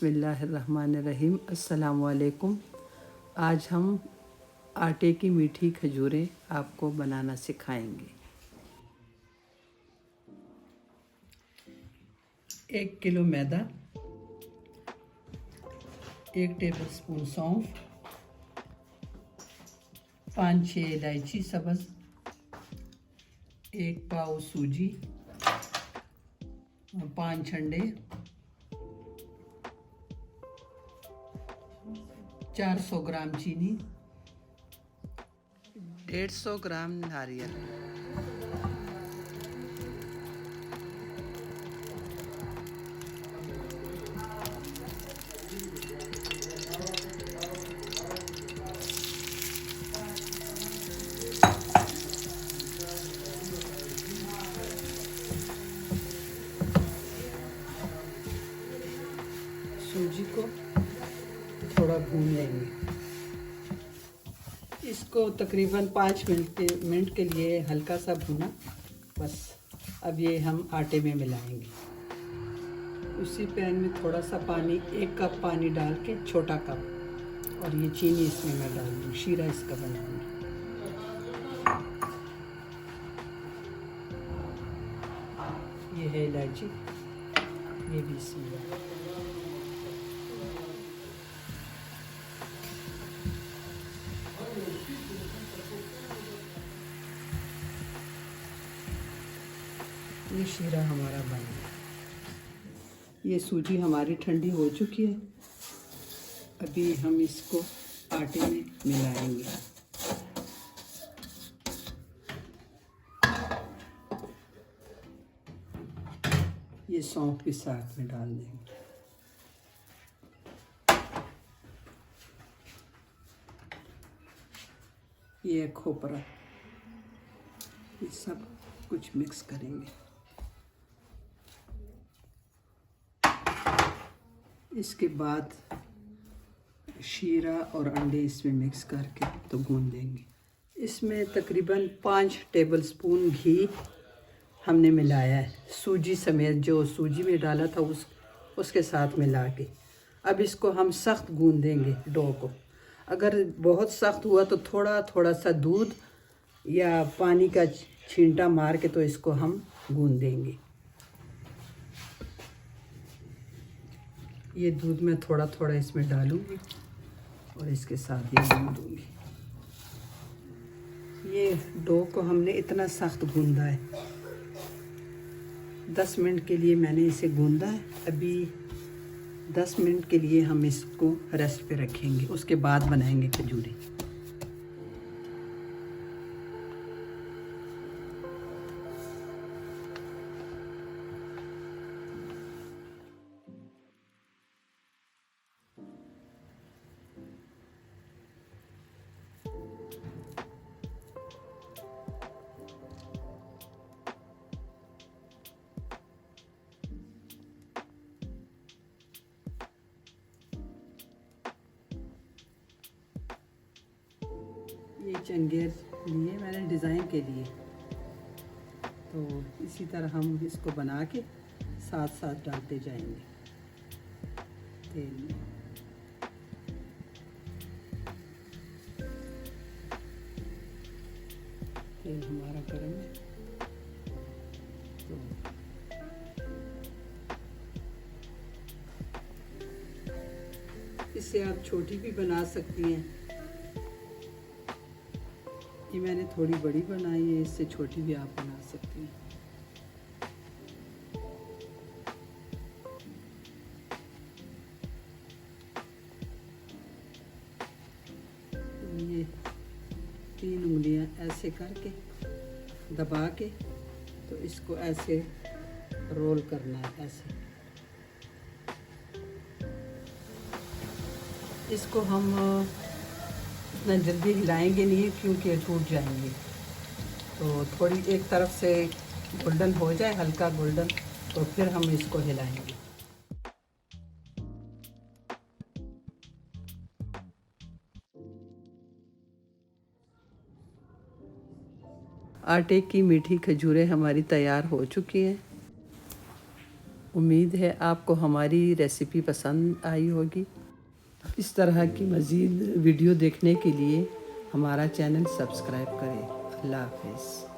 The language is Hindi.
बिस्मिल्लाहिर्रहमानिर्रहीम। अस्सलामुअलैकुम। आज हम आटे की मीठी खजूरें आपको बनाना सिखाएंगे। 1 किलो मैदा, 1 टेबलस्पून सौंफ, 5-6 इलायची सब्ज़, 1 पाव सूजी, 5 अंडे, 400 ग्राम चीनी, 150 ग्राम नारियल। सूजी को थोड़ा भून लेंगे। इसको तकरीबन 5 मिनट के लिए हल्का सा भूना बस। अब ये हम आटे में मिलाएंगे। उसी पैन में थोड़ा सा पानी, 1 कप पानी डाल के, छोटा कप, और ये चीनी इसमें मैं डाल दूँ। शीरा इसका बनाऊंगी। ये है इलायची, ये भी इसमें डाल। ये शीरा हमारा बन गया। ये सूजी हमारी ठंडी हो चुकी है। अभी हम इसको आटे में मिलाएंगे। ये सौंफ भी साथ में डाल देंगे। ये खोपरा, ये सब कुछ मिक्स करेंगे। इसके बाद शीरा और अंडे इसमें मिक्स करके तो भून देंगे। इसमें तकरीबन 5 टेबलस्पून घी हमने मिलाया है, सूजी समेत। जो सूजी में डाला था उसके साथ मिला के। अब इसको हम सख्त गूंद देंगे डो को। अगर बहुत सख्त हुआ तो थोड़ा थोड़ा सा दूध या पानी का छींटा मार के तो इसको हम गूंद देंगे। ये दूध में थोड़ा थोड़ा इसमें डालूंगी और इसके साथ ये गूंद दूंगी। ये डो को हमने इतना सख्त गूंदा है। 10 मिनट के लिए मैंने इसे गूंदा है। अभी 10 मिनट के लिए हम इसको रेस्ट पे रखेंगे। उसके बाद बनाएंगे खजूरें। ये चंगेर लिए मैंने डिज़ाइन के लिए, तो इसी तरह हम इसको बना के साथ साथ डालते जाएंगे तेल में। तेल हमारा गर्म है तो इससे आप छोटी भी बना सकती हैं। ये मैंने थोड़ी बड़ी बनाई है, इससे छोटी भी आप बना सकती हैं। ये 3 उंगलियां ऐसे करके दबा के तो इसको ऐसे रोल करना है। ऐसे इसको हम इतना जल्दी हिलाएंगे नहीं क्योंकि टूट जाएंगे। तो थोड़ी एक तरफ से गोल्डन हो जाए, हल्का गोल्डन, तो फिर हम इसको हिलाएंगे। आटे की मीठी खजूरें हमारी तैयार हो चुकी हैं। उम्मीद है आपको हमारी रेसिपी पसंद आई होगी। इस तरह की मज़ीद वीडियो देखने के लिए हमारा चैनल सब्सक्राइब करें। अल्लाह हाफ़िज़।